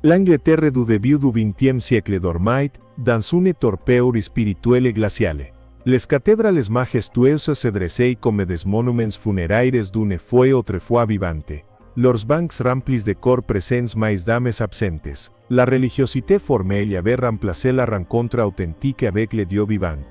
L'Angleterre du début du XXe siècle dormait dans une torpeur spirituelle glaciale. Les cathédrales majestueuses se dressaient comme des monuments funéraires d'une foi autrefois vivante. Leurs bancs remplis de corps présents mais d'âmes absentes. La religiosité formelle avait remplacé la rencontre authentique avec le Dieu vivant.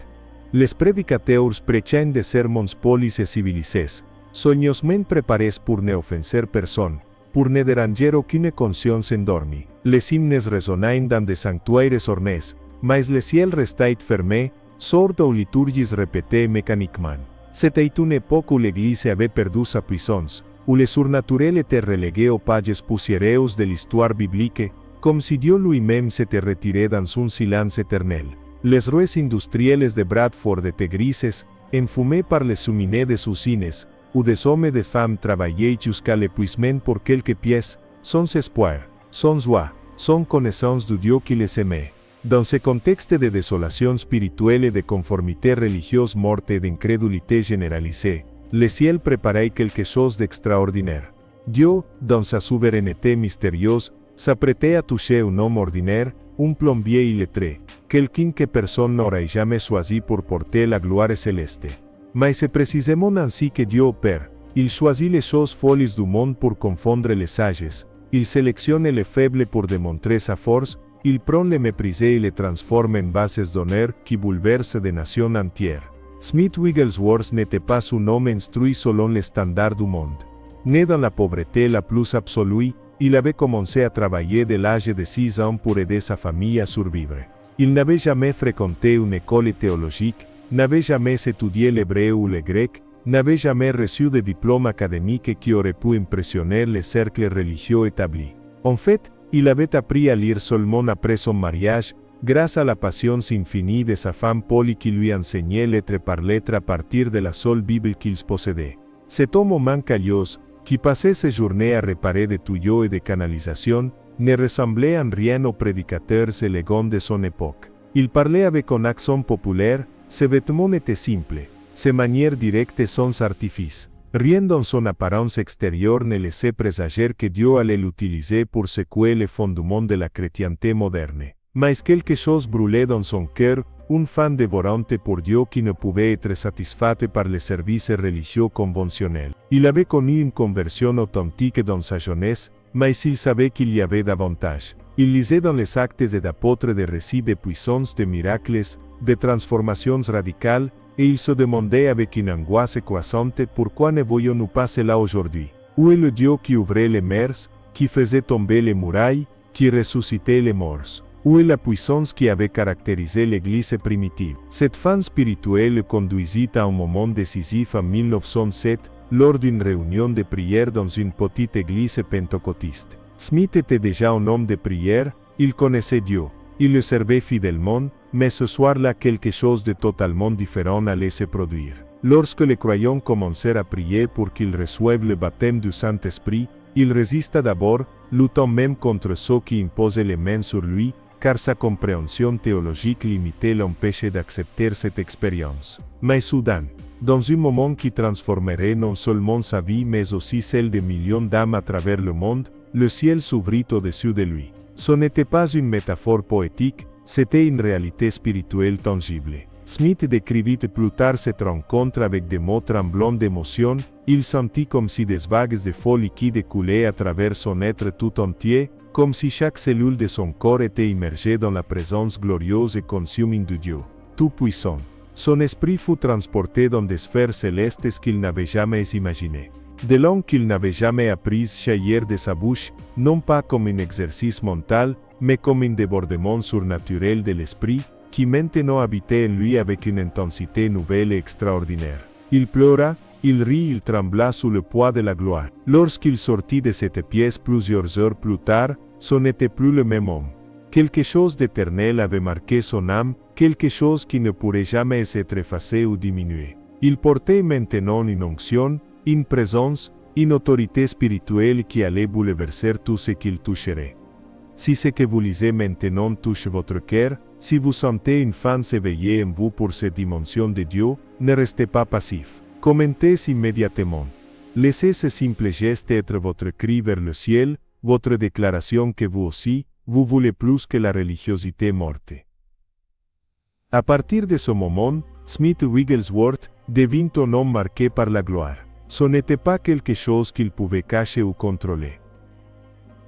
Les prédicateurs prechaient des sermons polis et civilisés, soigneusement préparés pour ne offenser personne, pour ne déranger aucune conscience endormie. Les hymnes résonnaient dans des sanctuaires ornés, mais le ciel restait fermé, sourd aux liturgies répétées mécaniquement. C'était une époque où l'Église avait perdu sa puissance, où le surnaturel était relégué aux pages poussiéreuses de l'histoire biblique, comme si Dieu lui-même s'était retiré dans un silence éternel. Les rues industrielles de Bradford étaient grises, enfumées par les cheminées des usines, où des hommes et des femmes travaillaient jusqu'à l'épuisement pour quelques pièces, sans espoir, sans joie, sans connaissance du Dieu qui les aimait. Dans ce contexte de désolation spirituelle et de conformité religieuse morte et d'incrédulité généralisée, le ciel préparait quelque chose d'extraordinaire. Dieu, dans sa souveraineté mystérieuse, s'apprêtait à toucher un homme ordinaire, un plombier illettré, quelqu'un que personne n'aurait jamais choisi pour porter la gloire céleste. Mais c'est précisément ainsi que Dieu opère. Il choisit les choses folles du monde pour confondre les sages. Il sélectionne les faibles pour démontrer sa force. Il prend les méprisés et les transforme en bases d'honneur qui bouleversent des nations entières. Smith Wigglesworth n'était pas un homme instruit selon les standards du monde. Né dans la pauvreté la plus absolue, il avait commencé à travailler dès l'âge de 6 ans pour aider sa famille à survivre. Il n'avait jamais fréquenté une école théologique, n'avait jamais étudié l'hébreu ou le grec, n'avait jamais reçu de diplôme académique qui aurait pu impressionner les cercles religieux établis. En fait, il avait appris à lire seulement après son mariage, grâce à la patience infinie de sa femme Polly qui lui enseignait lettre par lettre à partir de la seule Bible qu'ils possédaient. Cet homme mancalios, qui passait ses journées à réparer des tuyaux et des canalisations, ne ressemblait en rien aux prédicateurs élégants de son époque. Il parlait avec un accent populaire, ses vêtements étaient simples, ses manières directes et sans artifice. Rien dans son apparence extérieure ne laissait présager que Dieu allait l'utiliser pour secouer les fondements de la chrétienté moderne. Mais quelque chose brûlait dans son cœur, une faim dévorante pour Dieu qui ne pouvait être satisfaite par les services religieux conventionnels. Il avait connu une conversion authentique dans sa jeunesse, mais il savait qu'il y avait davantage. Il lisait dans les actes des apôtres des récits de puissance, de miracles, de transformations radicales, et il se demandait avec une angoisse croissante pourquoi ne voyons-nous pas cela aujourd'hui. Où est le Dieu qui ouvrait les mers, qui faisait tomber les murailles, qui ressuscitait les morts? Où est la puissance qui avait caractérisé l'Église primitive? Cette faim spirituelle conduisit à un moment décisif en 1907, lors d'une réunion de prière dans une petite église pentecôtiste. Smith était déjà un homme de prière, il connaissait Dieu, il le servait fidèlement, mais ce soir-là quelque chose de totalement différent allait se produire. Lorsque les croyants commencèrent à prier pour qu'ils reçoivent le baptême du Saint-Esprit, il résista d'abord, luttant même contre ceux qui imposaient les mains sur lui, car sa compréhension théologique limitée l'empêchait d'accepter cette expérience. Mais soudain, dans un moment qui transformerait non seulement sa vie mais aussi celle de millions d'âmes à travers le monde, le ciel s'ouvrit au-dessus de lui. Ce n'était pas une métaphore poétique, c'était une réalité spirituelle tangible. Smith décrivit plus tard cette rencontre avec des mots tremblants d'émotion. Il sentit comme si des vagues de feu liquide coulaient à travers son être tout entier, comme si chaque cellule de son corps était immergée dans la présence glorieuse et consuming de Dieu, tout-puissant. Son esprit fut transporté dans des sphères célestes qu'il n'avait jamais imaginées. Des langues qu'il n'avait jamais apprises jaillir de sa bouche, non pas comme un exercice mental, mais comme un débordement surnaturel de l'esprit, qui maintenant habitait en lui avec une intensité nouvelle et extraordinaire. Il pleura, il rit, il trembla sous le poids de la gloire. Lorsqu'il sortit de cette pièce plusieurs heures plus tard, ce n'était plus le même homme. Quelque chose d'éternel avait marqué son âme, quelque chose qui ne pourrait jamais être effacé ou diminué. Il portait maintenant une onction, une présence, une autorité spirituelle qui allait bouleverser tout ce qu'il toucherait. Si ce que vous lisez maintenant touche votre cœur, si vous sentez une faim s'éveiller en vous pour cette dimension de Dieu, ne restez pas passif. Commentez immédiatement. Laissez ce simple geste être votre cri vers le ciel, votre déclaration que vous aussi, vous voulez plus que la religiosité morte. À partir de ce moment, Smith Wigglesworth devint un homme marqué par la gloire. Ce n'était pas quelque chose qu'il pouvait cacher ou contrôler.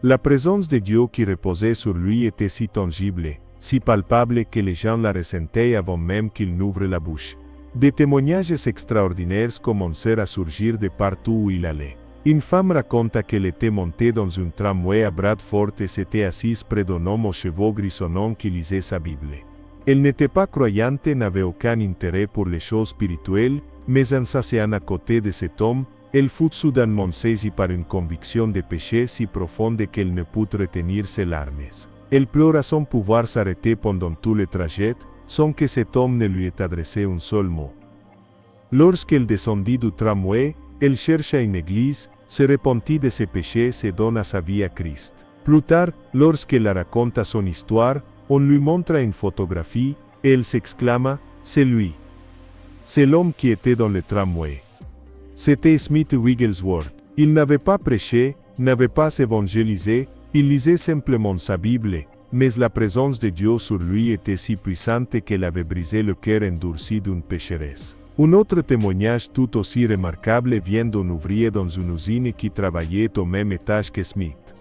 La présence de Dieu qui reposait sur lui était si tangible, si palpable que les gens la ressentaient avant même qu'il n'ouvre la bouche. Des témoignages extraordinaires commencèrent à surgir de partout où il allait. Une femme raconta qu'elle était montée dans un tramway à Bradford et s'était assise près d'un homme aux cheveux grisonnants qui lisait sa Bible. Elle n'était pas croyante et n'avait aucun intérêt pour les choses spirituelles, mais en s'asseyant à côté de cet homme, elle fut soudainement saisie par une conviction de péché si profonde qu'elle ne put retenir ses larmes. Elle pleura sans pouvoir s'arrêter pendant tout le trajet, sans que cet homme ne lui ait adressé un seul mot. Lorsqu'elle descendit du tramway, elle chercha une église, se repentit de ses péchés et donna sa vie à Christ. Plus tard, lorsqu'elle raconta son histoire, on lui montra une photographie, et elle s'exclama, « C'est lui. C'est l'homme qui était dans le tramway. » C'était Smith Wigglesworth. Il n'avait pas prêché, n'avait pas évangélisé, il lisait simplement sa Bible, mais la présence de Dieu sur lui était si puissante qu'elle avait brisé le cœur endurci d'une pécheresse. Un autre témoignage tout aussi remarquable vient d'un ouvrier dans une usine qui travaillait au même étage que Smith.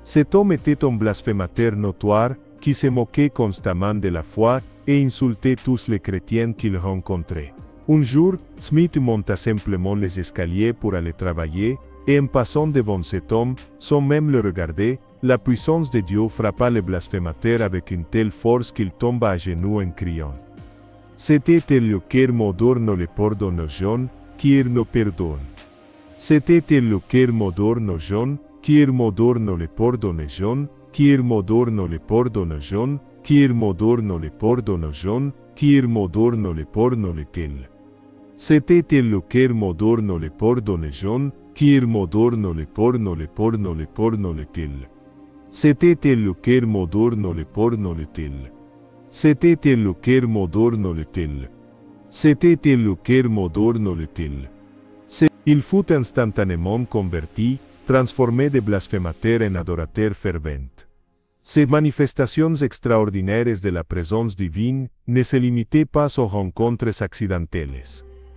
Cet homme était un blasphémateur notoire, qui se moquait constamment de la foi et insultait tous les chrétiens qu'il rencontrait. Un jour, Smith monta simplement les escaliers pour aller travailler, et en passant devant cet homme, sans même le regarder, la puissance de Dieu frappa le blasphémateur avec une telle force qu'il tomba à genoux en criant. C'était le cœur moderno le pardonne John, qui no perdone. C'était le cœur moderno John, qui moderno le pardonne John, qui moderno le pardonne John, qui moderno le pardonne John, qui moderno le pardonne tel. C'était le cœur moderno le pardonne John, qui moderno le pardonne tel. C'était le cœur moderno le pardonne tel. C'était le cœur moderno le tel. C'était le cœur moderno le tel. Il fut instantanément converti, transformé de blasphémateur en adorateur fervent. Ces manifestations extraordinaires de la présence divine ne se limitaient pas aux rencontres accidentelles.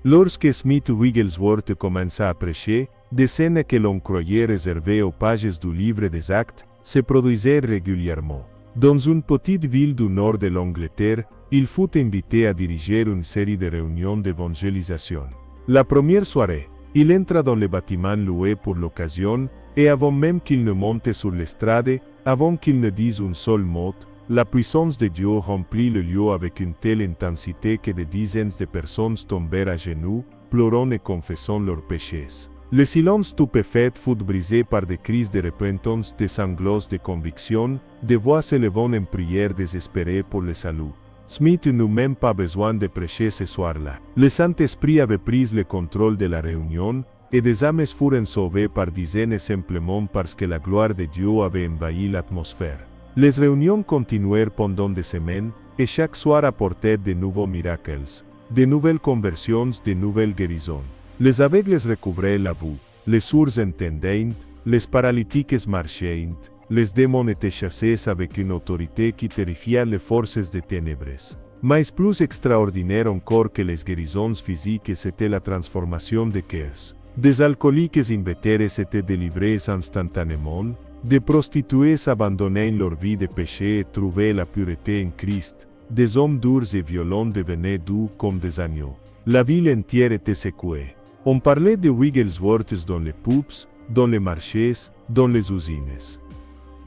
Lorsque Smith Wigglesworth commença à prêcher, des scènes que l'on croyait réservées aux pages du livre des Actes se produisaient régulièrement. Dans une petite ville du nord de l'Angleterre, il fut invité à diriger une série de réunions d'évangélisation. La première soirée, il entra dans le bâtiment loué pour l'occasion, et avant même qu'il ne monte sur l'estrade, avant qu'il ne dise un seul mot, la puissance de Dieu remplit le lieu avec une telle intensité que des dizaines de personnes tombèrent à genoux, pleurant et confessant leurs péchés. Le silence stupéfait fut brisé par des cris de repentance, des sanglots de conviction, des voix s'élevant en prière désespérée pour le salut. Smith n'eut même pas besoin de prêcher ce soir-là. Le Saint-Esprit avait pris le contrôle de la réunion, et des âmes furent sauvées par dizaines simplement parce que la gloire de Dieu avait envahi l'atmosphère. Les réunions continuèrent pendant des semaines, et chaque soir apportait de nouveaux miracles, de nouvelles conversions, de nouvelles guérisons. Les aveugles recouvraient la vue, les sourds entendaient, les paralytiques marchaient, les démons étaient chassés avec une autorité qui terrifia les forces des ténèbres. Mais plus extraordinaire encore que les guérisons physiques était la transformation de cœurs. Des alcooliques invétérés étaient délivrés instantanément, des prostituées abandonnaient leur vie de péché et trouvaient la pureté en Christ, des hommes durs et violents devenaient doux comme des agneaux. La ville entière était secouée. On parlait de Wigglesworth dans les pubs, dans les marchés, dans les usines.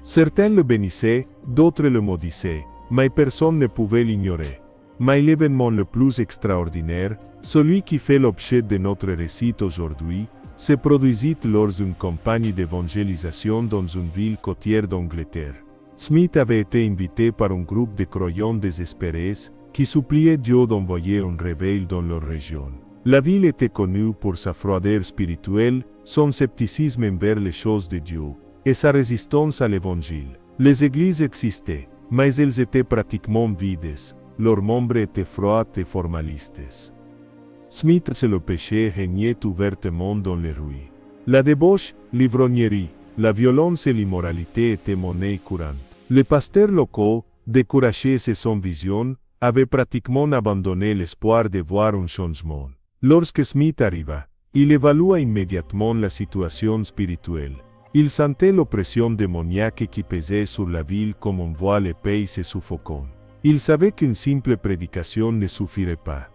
Certains le bénissaient, d'autres le maudissaient, mais personne ne pouvait l'ignorer. Mais l'événement le plus extraordinaire, celui qui fait l'objet de notre récit aujourd'hui, se produisit lors d'une campagne d'évangélisation dans une ville côtière d'Angleterre. Smith avait été invité par un groupe de croyants désespérés qui suppliaient Dieu d'envoyer un réveil dans leur région. La ville était connue pour sa froideur spirituelle, son scepticisme envers les choses de Dieu, et sa résistance à l'évangile. Les églises existaient, mais elles étaient pratiquement vides, leurs membres étaient froids et formalistes. Smith et le péché régnaient ouvertement dans les rues. La débauche, l'ivrognerie, la violence et l'immoralité étaient monnaie courante. Le pasteur local, découragé de son vision, avait pratiquement abandonné l'espoir de voir un changement. Lorsque Smith arriva, il évalua immédiatement la situation spirituelle. Il sentait l'oppression démoniaque qui pesait sur la ville comme un voile épais et suffocant. Il savait qu'une simple prédication ne suffirait pas.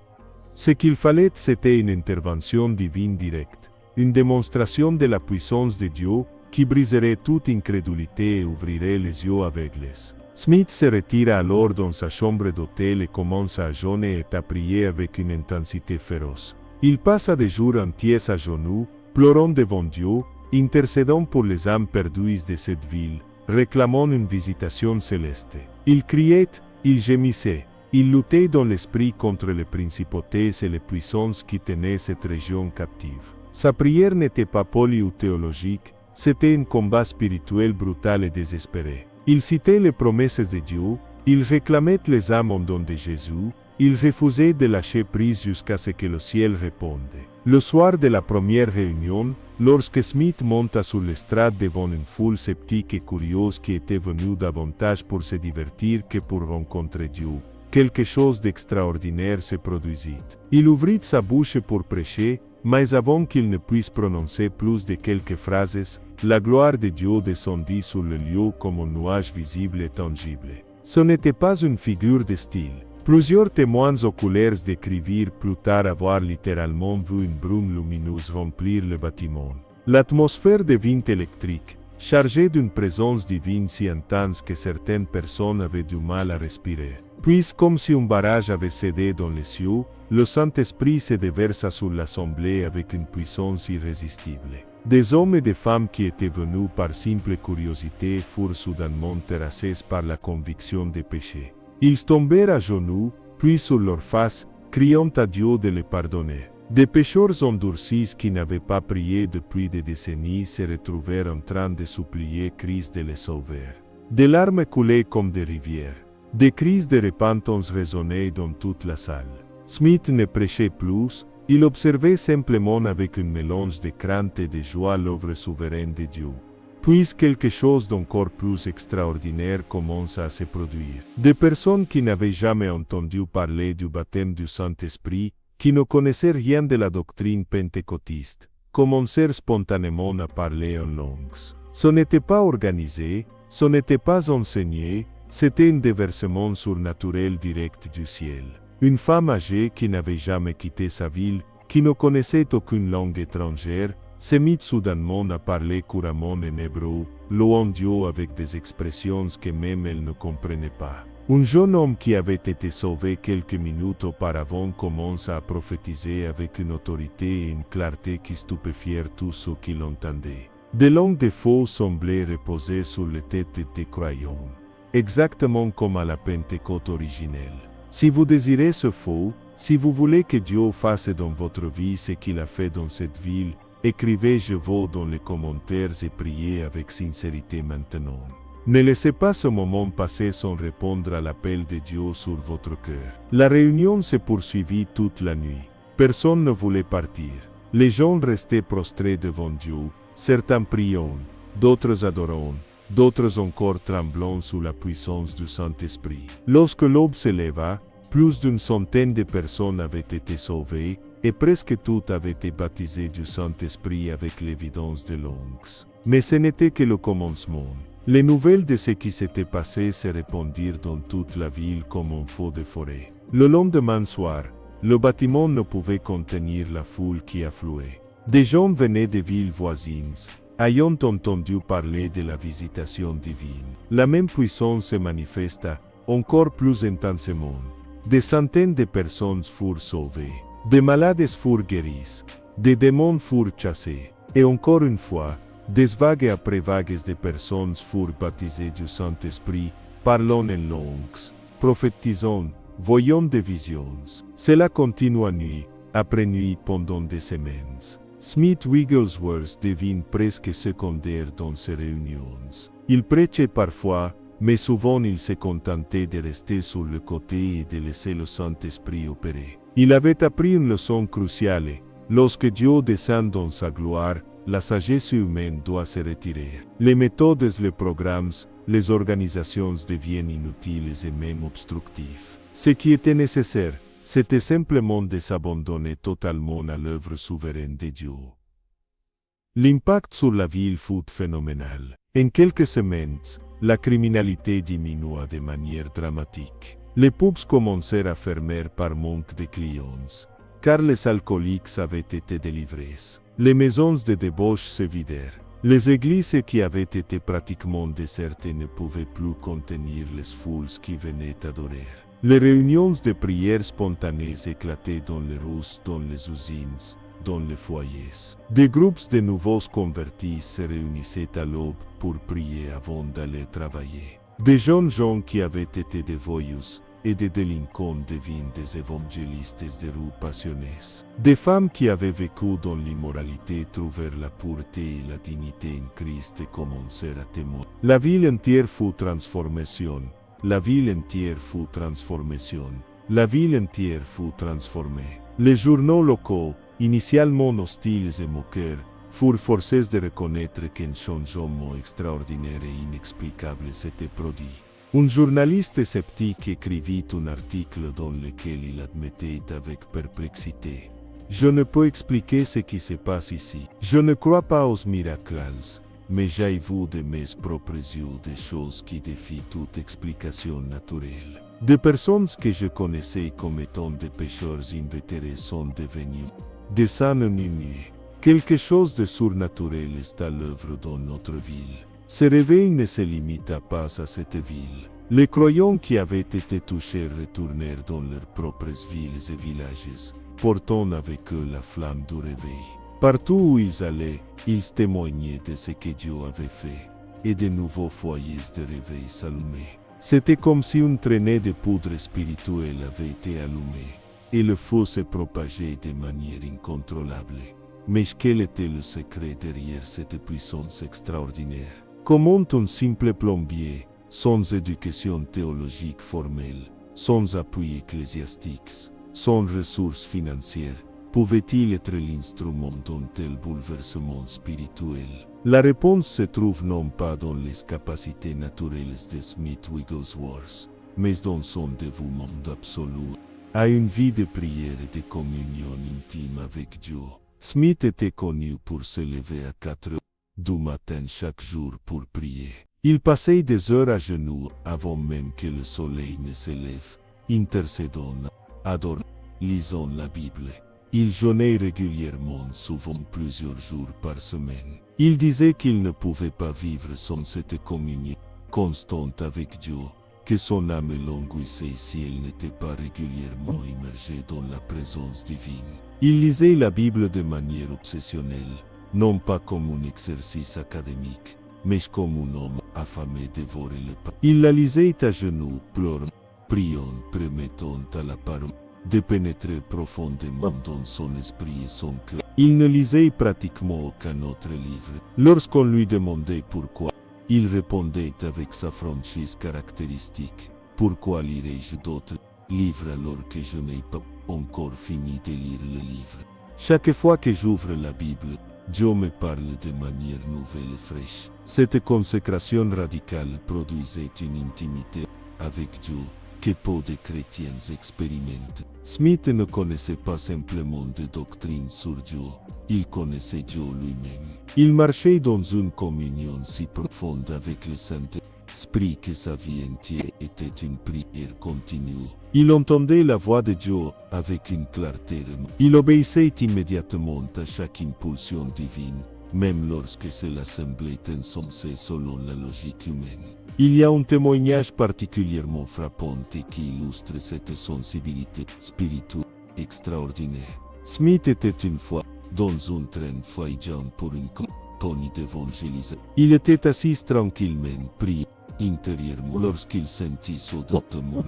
Ce qu'il fallait, c'était une intervention divine directe, une démonstration de la puissance de Dieu qui briserait toute incrédulité et ouvrirait les yeux aveugles. Smith se retira alors dans sa chambre d'hôtel et commença à jeûner et à prier avec une intensité féroce. Il passa des jours entiers à genoux, pleurant devant Dieu, intercédant pour les âmes perdues de cette ville, réclamant une visitation céleste. Il criait, il gémissait, il luttait dans l'esprit contre les principautés et les puissances qui tenaient cette région captive. Sa prière n'était pas polie ou théologique, c'était un combat spirituel brutal et désespéré. Il citait les promesses de Dieu, il réclamait les âmes en don de Jésus, il refusait de lâcher prise jusqu'à ce que le ciel réponde. Le soir de la première réunion, lorsque Smith monta sur l'estrade devant une foule sceptique et curieuse qui était venue davantage pour se divertir que pour rencontrer Dieu, quelque chose d'extraordinaire se produisit. Il ouvrit sa bouche pour prêcher, mais avant qu'il ne puisse prononcer plus de quelques phrases, la gloire de Dieu descendit sur le lieu comme un nuage visible et tangible. Ce n'était pas une figure de style. Plusieurs témoins oculaires décrivirent plus tard avoir littéralement vu une brume lumineuse remplir le bâtiment. L'atmosphère devint électrique, chargée d'une présence divine si intense que certaines personnes avaient du mal à respirer. Puis, comme si un barrage avait cédé dans les cieux, le Saint-Esprit se déversa sur l'assemblée avec une puissance irrésistible. Des hommes et des femmes qui étaient venus par simple curiosité furent soudainement terrassés par la conviction des péchés. Ils tombèrent à genoux, puis sur leur face, criant à Dieu de les pardonner. Des pécheurs endurcis qui n'avaient pas prié depuis des décennies se retrouvèrent en train de supplier Christ de les sauver. Des larmes coulaient comme des rivières. Des cris de repentance résonnaient dans toute la salle. Smith ne prêchait plus, il observait simplement avec un mélange de crainte et de joie l'œuvre souveraine de Dieu. Puis quelque chose d'encore plus extraordinaire commença à se produire. Des personnes qui n'avaient jamais entendu parler du baptême du Saint-Esprit, qui ne connaissaient rien de la doctrine pentecôtiste, commencèrent spontanément à parler en langues. Ce n'était pas organisé, ce n'était pas enseigné, c'était un déversement surnaturel direct du ciel. Une femme âgée qui n'avait jamais quitté sa ville, qui ne connaissait aucune langue étrangère, se mit soudainement à parler couramment en hébreu, louant Dieu avec des expressions que même elle ne comprenait pas. Un jeune homme qui avait été sauvé quelques minutes auparavant commença à prophétiser avec une autorité et une clarté qui stupéfièrent tous ceux qui l'entendaient. Des langues de feu semblaient reposer sur les têtes des croyants, exactement comme à la Pentecôte originelle. Si vous désirez ce feu, si vous voulez que Dieu fasse dans votre vie ce qu'il a fait dans cette ville, écrivez je vous dans les commentaires et priez avec sincérité maintenant. Ne laissez pas ce moment passer sans répondre à l'appel de Dieu sur votre cœur. La réunion se poursuivit toute la nuit. Personne ne voulait partir. Les gens restaient prostrés devant Dieu, certains priant, d'autres adorant, d'autres encore tremblant sous la puissance du Saint-Esprit. Lorsque l'aube se leva, plus d'une centaine de personnes avaient été sauvées, et presque toutes avaient été baptisées du Saint-Esprit avec l'évidence de langues. Mais ce n'était que le commencement. Les nouvelles de ce qui s'était passé se répandirent dans toute la ville comme un feu de forêt. Le lendemain soir, le bâtiment ne pouvait contenir la foule qui affluait. Des gens venaient des villes voisines, ayant entendu parler de la visitation divine. La même puissance se manifesta, encore plus intensément. Des centaines de personnes furent sauvées. Des malades furent guéris. Des démons furent chassés. Et encore une fois, des vagues après vagues de personnes furent baptisées du Saint-Esprit, parlant en langues, prophétisant, voyant des visions. Cela continua nuit après nuit pendant des semaines. Smith Wigglesworth devint presque secondaire dans ces réunions. Il prêchait parfois, mais souvent il se contentait de rester sur le côté et de laisser le Saint-Esprit opérer. Il avait appris une leçon cruciale. Lorsque Dieu descend dans sa gloire, la sagesse humaine doit se retirer. Les méthodes, les programmes, les organisations deviennent inutiles et même obstructives. Ce qui était nécessaire, c'était simplement de s'abandonner totalement à l'œuvre souveraine de Dieu. L'impact sur la ville fut phénoménal. En quelques semaines, la criminalité diminua de manière dramatique. Les pubs commencèrent à fermer par manque de clients, car les alcooliques avaient été délivrés. Les maisons de débauche se vidèrent. Les églises qui avaient été pratiquement désertées ne pouvaient plus contenir les foules qui venaient adorer. Les réunions de prière spontanées éclataient dans les rues, dans les usines, dans les foyers. Des groupes de nouveaux convertis se réunissaient à l'aube pour prier avant d'aller travailler. Des jeunes gens qui avaient été des voyous et des délinquants devinrent des évangélistes de rue passionnés. Des femmes qui avaient vécu dans l'immoralité trouvèrent la pureté et la dignité en Christ et commencèrent à témoigner. La ville entière fut transformation. La ville entière fut transformation. La ville entière fut transformée. Les journaux locaux, initialement hostiles et moqueurs, furent forcés de reconnaître qu'un changement extraordinaire et inexplicable s'était produit. Un journaliste sceptique écrivit un article dans lequel il admettait avec perplexité: je ne peux expliquer ce qui se passe ici. Je ne crois pas aux miracles, mais j'ai vu de mes propres yeux des choses qui défient toute explication naturelle. Des personnes que je connaissais comme étant des pécheurs invétérés sont devenues des saints nués. Quelque chose de surnaturel est à l'œuvre dans notre ville. Ce réveil ne se limita pas à cette ville. Les croyants qui avaient été touchés retournèrent dans leurs propres villes et villages, portant avec eux la flamme du réveil. Partout où ils allaient, ils témoignaient de ce que Dieu avait fait, et de nouveaux foyers de réveil s'allumaient. C'était comme si une traînée de poudre spirituelle avait été allumée, et le feu se propageait de manière incontrôlable. Mais quel était le secret derrière cette puissance extraordinaire? Comment un simple plombier, sans éducation théologique formelle, sans appui ecclésiastique, sans ressources financières, pouvait-il être l'instrument d'un tel bouleversement spirituel? La réponse se trouve non pas dans les capacités naturelles de Smith Wigglesworth, mais dans son dévouement absolu à une vie de prière et de communion intime avec Dieu. Smith était connu pour se lever à 4 heures du matin chaque jour pour prier. Il passait des heures à genoux avant même que le soleil ne se lève, intercédant, adorant, lisant la Bible. Il jeûnait régulièrement, souvent plusieurs jours par semaine. Il disait qu'il ne pouvait pas vivre sans cette communion constante avec Dieu, que son âme languissait si elle n'était pas régulièrement immergée dans la présence divine. Il lisait la Bible de manière obsessionnelle, non pas comme un exercice académique, mais comme un homme affamé dévorait le pain. Il la lisait à genoux, pleurant, priant, permettant à la parole de pénétrer profondément dans son esprit et son cœur. Il ne lisait pratiquement aucun autre livre. Lorsqu'on lui demandait pourquoi, il répondait avec sa franchise caractéristique: pourquoi lirai-je d'autres livres alors que je n'ai pas encore fini de lire le livre? Chaque fois que j'ouvre la Bible, Dieu me parle de manière nouvelle et fraîche. Cette consécration radicale produisait une intimité avec Dieu que peu de chrétiens expérimentent. Smith ne connaissait pas simplement des doctrines sur Dieu, il connaissait Dieu lui-même. Il marchait dans une communion si profonde avec le Saint-Esprit que sa vie entière était une prière continue. Il entendait la voix de Dieu avec une clarté remarquable. Il obéissait immédiatement à chaque impulsion divine, même lorsque cela semblait insensé selon la logique humaine. Il y a un témoignage particulièrement frappant et qui illustre cette sensibilité spirituelle extraordinaire. Smith était une fois dans un train voyageant pour une campagne d'évangélisation. Il était assis tranquillement, priant intérieurement, lorsqu'il sentit soudainement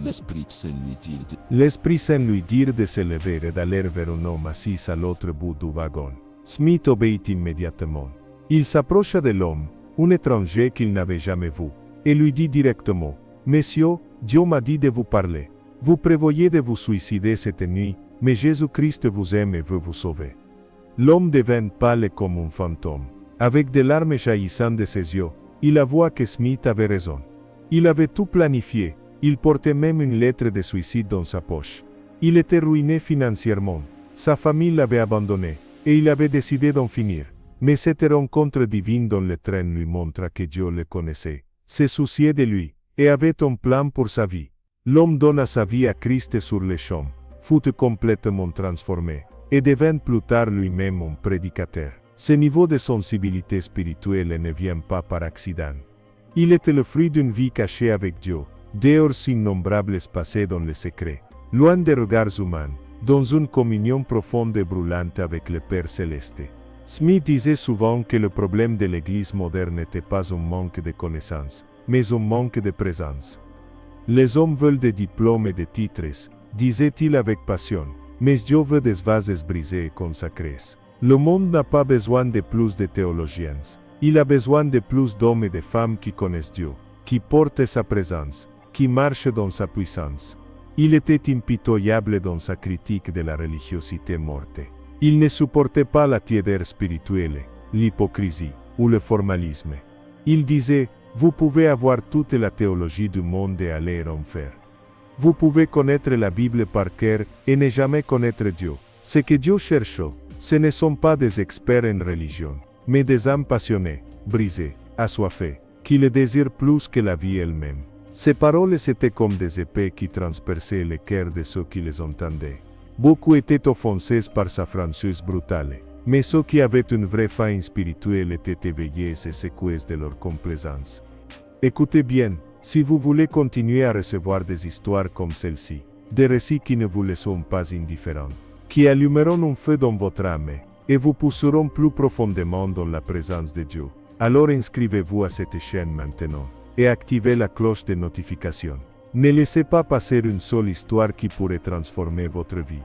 l'Esprit Saint lui dire de se lever et d'aller vers un homme assis à l'autre bout du wagon. Smith obéit immédiatement. Il s'approcha de l'homme, un étranger qu'il n'avait jamais vu, et lui dit directement: Monsieur, Dieu m'a dit de vous parler. Vous prévoyez de vous suicider cette nuit, mais Jésus-Christ vous aime et veut vous sauver. L'homme devint pâle comme un fantôme. Avec des larmes jaillissant de ses yeux, il avoua que Smith avait raison. Il avait tout planifié, il portait même une lettre de suicide dans sa poche. Il était ruiné financièrement, sa famille l'avait abandonné, et il avait décidé d'en finir. Mais cette rencontre divine dans le train lui montra que Dieu le connaissait, se souciait de lui, et avait un plan pour sa vie. L'homme donna sa vie à Christ sur le champ, fut complètement transformé, et devint plus tard lui-même un prédicateur. Ce niveau de sensibilité spirituelle ne vient pas par accident. Il était le fruit d'une vie cachée avec Dieu, d'heures innombrables passées dans le secret, loin des regards humains, dans une communion profonde et brûlante avec le Père Céleste. Smith disait souvent que le problème de l'Église moderne n'était pas un manque de connaissances, mais un manque de présence. Les hommes veulent des diplômes et des titres, disait-il avec passion, mais Dieu veut des vases brisés et consacrés. Le monde n'a pas besoin de plus de théologiens. Il a besoin de plus d'hommes et de femmes qui connaissent Dieu, qui portent sa présence, qui marchent dans sa puissance. Il était impitoyable dans sa critique de la religiosité morte. Il ne supportait pas la tiédeur spirituelle, l'hypocrisie ou le formalisme. Il disait, vous pouvez avoir toute la théologie du monde et aller en enfer. Vous pouvez connaître la Bible par cœur et ne jamais connaître Dieu. Ce que Dieu cherche, ce ne sont pas des experts en religion, mais des âmes passionnées, brisées, assoiffées, qui le désirent plus que la vie elle-même. Ces paroles étaient comme des épées qui transperçaient le cœur de ceux qui les entendaient. Beaucoup étaient offensés par sa franchise brutale, mais ceux qui avaient une vraie faim spirituelle étaient éveillés et secoués de leur complaisance. Écoutez bien, si vous voulez continuer à recevoir des histoires comme celle-ci, des récits qui ne vous laisseront pas indifférents, qui allumeront un feu dans votre âme, et vous pousseront plus profondément dans la présence de Dieu, alors inscrivez-vous à cette chaîne maintenant, et activez la cloche de notification. Ne laissez pas passer une seule histoire qui pourrait transformer votre vie.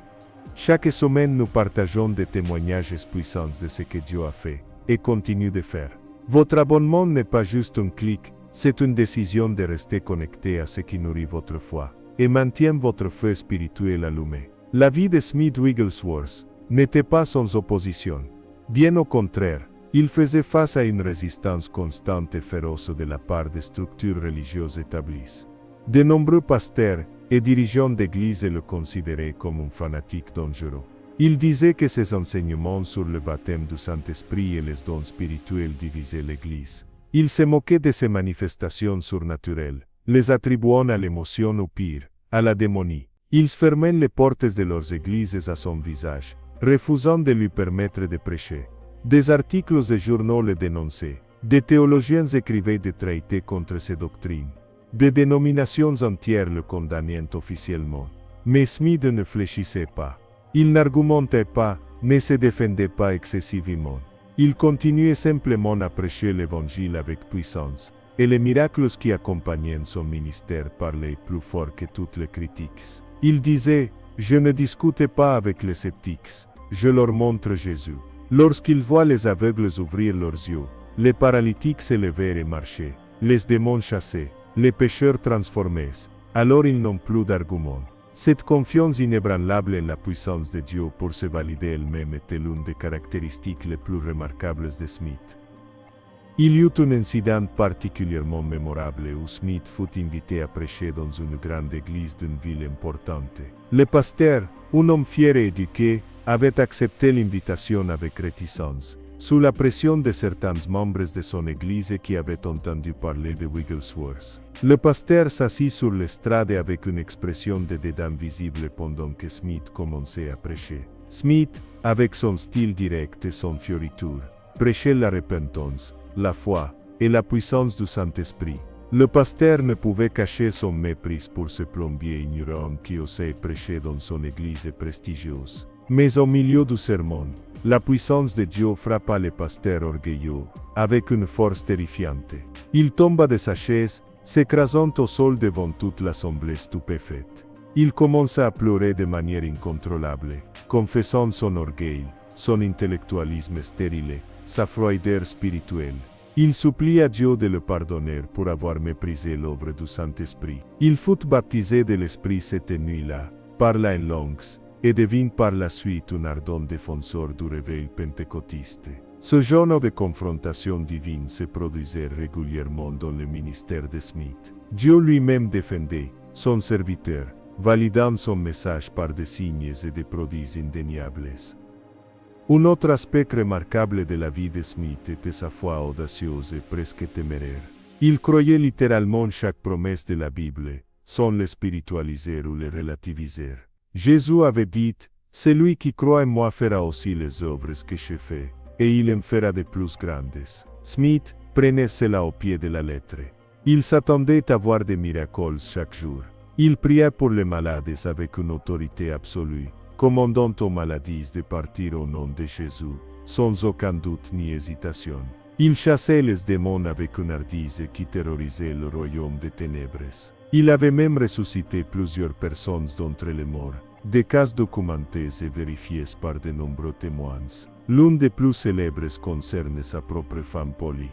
Chaque semaine nous partageons des témoignages puissants de ce que Dieu a fait, et continue de faire. Votre abonnement n'est pas juste un clic, c'est une décision de rester connecté à ce qui nourrit votre foi, et maintient votre feu spirituel allumé. La vie de Smith Wigglesworth n'était pas sans opposition. Bien au contraire, il faisait face à une résistance constante et féroce de la part des structures religieuses établies. De nombreux pasteurs et dirigeants d'église le considéraient comme un fanatique dangereux. Il disait que ses enseignements sur le baptême du Saint-Esprit et les dons spirituels divisaient l'église. Il se moquait de ces manifestations surnaturelles, les attribuant à l'émotion ou pire, à la démonie. Ils fermaient les portes de leurs églises à son visage, refusant de lui permettre de prêcher. Des articles de journaux le dénonçaient, des théologiens écrivaient des traités contre ces doctrines. Des dénominations entières le condamnaient officiellement. Mais Smith ne fléchissait pas. Il n'argumentait pas, ne se défendait pas excessivement. Il continuait simplement à prêcher l'évangile avec puissance, et les miracles qui accompagnaient son ministère parlaient plus fort que toutes les critiques. Il disait, je ne discute pas avec les sceptiques, je leur montre Jésus. Lorsqu'ils voient les aveugles ouvrir leurs yeux, les paralytiques se lever et marcher, les démons chasser, les pécheurs transformés, alors ils n'ont plus d'arguments. Cette confiance inébranlable en la puissance de Dieu pour se valider elle-même était l'une des caractéristiques les plus remarquables de Smith. Il y eut un incident particulièrement mémorable où Smith fut invité à prêcher dans une grande église d'une ville importante. Le pasteur, un homme fier et éduqué, avait accepté l'invitation avec réticence, sous la pression de certains membres de son église qui avaient entendu parler de Wigglesworth. Le pasteur s'assit sur l'estrade avec une expression de dédain visible pendant que Smith commençait à prêcher. Smith, avec son style direct et son fioriture, prêchait la repentance, la foi et la puissance du Saint-Esprit. Le pasteur ne pouvait cacher son mépris pour ce plombier ignorant qui osait prêcher dans son église prestigieuse. Mais au milieu du sermon, la puissance de Dieu frappa le pasteur orgueilleux, avec une force terrifiante. Il tomba de sa chaise, s'écrasant au sol devant toute l'assemblée stupéfaite. Il commença à pleurer de manière incontrôlable, confessant son orgueil, son intellectualisme stérile, sa froideur spirituelle. Il supplia Dieu de le pardonner pour avoir méprisé l'œuvre du Saint-Esprit. Il fut baptisé de l'Esprit cette nuit-là, parla en langues, et devint par la suite un ardent défenseur du réveil pentecôtiste. Ce genre de confrontation divine se produisait régulièrement dans le ministère de Smith. Dieu lui-même défendait son serviteur, validant son message par des signes et des prodiges indéniables. Un autre aspect remarquable de la vie de Smith était sa foi audacieuse et presque téméraire. Il croyait littéralement chaque promesse de la Bible, sans le spiritualiser ou le relativiser. Jésus avait dit, « Celui qui croit en moi fera aussi les œuvres que je fais, et il en fera de plus grandes. » Smith prenait cela au pied de la lettre. Il s'attendait à voir des miracles chaque jour. Il priait pour les malades avec une autorité absolue, commandant aux maladies de partir au nom de Jésus, sans aucun doute ni hésitation. Il chassait les démons avec une hardise qui terrorisait le royaume des ténèbres. Il avait même ressuscité plusieurs personnes d'entre les morts, des cas documentés et vérifiés par de nombreux témoins. L'un des plus célèbres concerne sa propre femme Polly.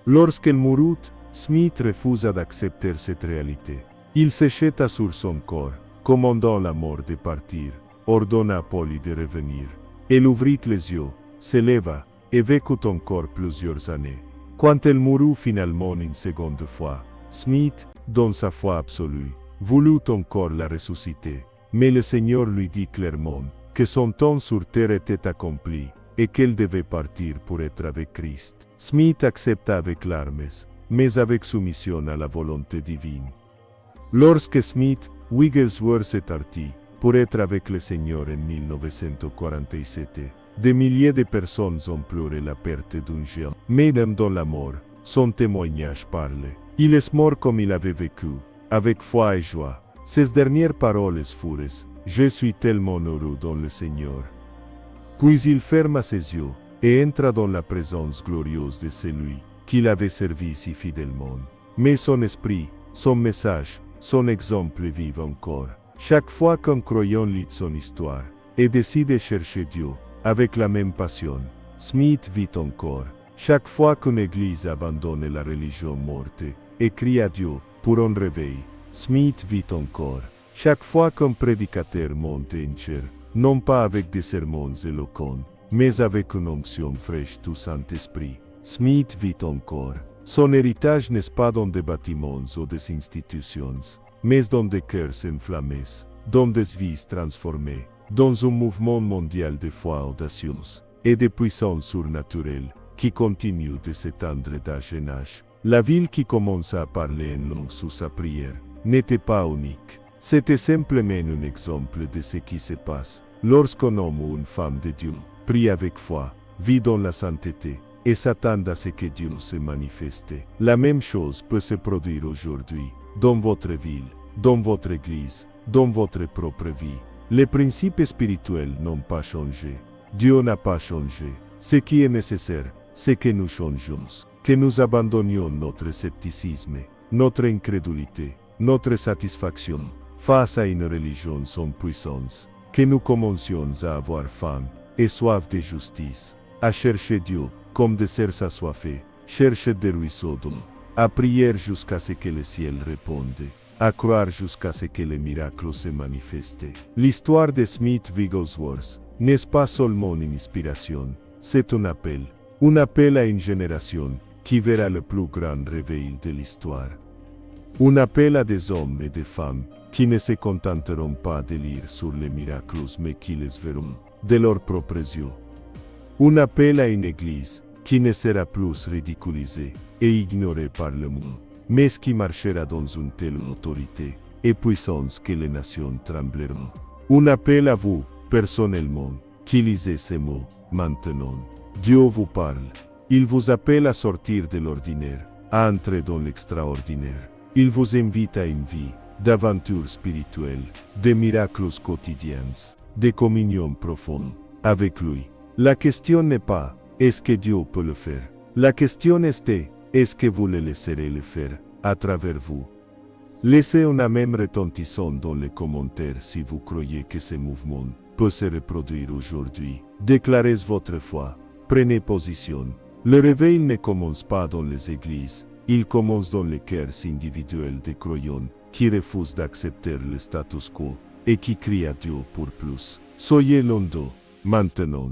Lorsqu'elle mourut, Smith refusa d'accepter cette réalité. Il se jeta sur son corps, commandant la mort de partir, ordonna à Polly de revenir. Elle ouvrit les yeux, se leva, et vécut encore plusieurs années. Quand elle mourut finalement une seconde fois, Smith, dans sa foi absolue, voulut encore la ressusciter, mais le Seigneur lui dit clairement que son temps sur terre était accompli et qu'elle devait partir pour être avec Christ. Smith accepta avec larmes, mais avec soumission à la volonté divine. Lorsque Smith, Wigglesworth s'est parti pour être avec le Seigneur en 1947, des milliers de personnes ont pleuré la perte d'un géant. Mais même dans la mort, son témoignage parle. Il est mort comme il avait vécu, avec foi et joie. Ces dernières paroles furent « Je suis tellement heureux dans le Seigneur ». Puis il ferma ses yeux et entra dans la présence glorieuse de celui qui l'avait servi si fidèlement. Mais son esprit, son message, son exemple vivent encore. Chaque fois qu'un croyant lit son histoire et décide chercher Dieu, avec la même passion, Smith vit encore. Chaque fois qu'une église abandonne la religion morte et crie à Dieu pour un réveil, Smith vit encore. Chaque fois qu'un prédicateur monte en chair, non pas avec des sermons éloquents, mais avec une onction fraîche du Saint-Esprit, Smith vit encore. Son héritage n'est pas dans des bâtiments ou des institutions, mais dans des cœurs enflammés, dans des vies transformées, dans un mouvement mondial de foi audacieuse et de puissance surnaturelle qui continue de s'étendre d'âge en âge. La ville qui commença à parler en langue sous sa prière n'était pas unique. C'était simplement un exemple de ce qui se passe lorsqu'un homme ou une femme de Dieu prie avec foi, vit dans la sainteté et s'attend à ce que Dieu se manifeste. La même chose peut se produire aujourd'hui, dans votre ville, dans votre église, dans votre propre vie. Les principes spirituels n'ont pas changé. Dieu n'a pas changé. Ce qui est nécessaire, c'est que nous changions, que nous abandonnions notre scepticisme, notre incrédulité, notre satisfaction face à une religion sans puissance, que nous commencions à avoir faim et soif de justice, à chercher Dieu comme des cerfs assoiffés, chercher des ruisseaux d'eau, à prier jusqu'à ce que le ciel réponde, à croire jusqu'à ce que les miracles se manifestent. L'histoire de Smith Wigglesworth n'est pas seulement une inspiration, c'est un appel à une génération qui verra le plus grand réveil de l'histoire. Un appel à des hommes et des femmes qui ne se contenteront pas de lire sur les miracles mais qui les verront de leurs propres yeux. Un appel à une église qui ne sera plus ridiculisée et ignorée par le monde, mais qui marchera dans une telle autorité et puissance que les nations trembleront. Un appel à vous, personnellement, qui lisez ces mots, maintenant. Dieu vous parle. Il vous appelle à sortir de l'ordinaire, à entrer dans l'extraordinaire. Il vous invite à une vie d'aventures spirituelles, de miracles quotidiens, de communion profonde avec lui. La question n'est pas « est-ce que Dieu peut le faire ?» La question est « est-ce que vous le laisserez le faire à travers vous ?» Laissez un amen retentissant dans les commentaires si vous croyez que ce mouvement peut se reproduire aujourd'hui. Déclarez votre foi, prenez position. Le réveil ne commence pas dans les églises, il commence dans les cœurs individuels des croyants qui refusent d'accepter le status quo et qui crient à Dieu pour plus. Soyez l'un d'eux, maintenant.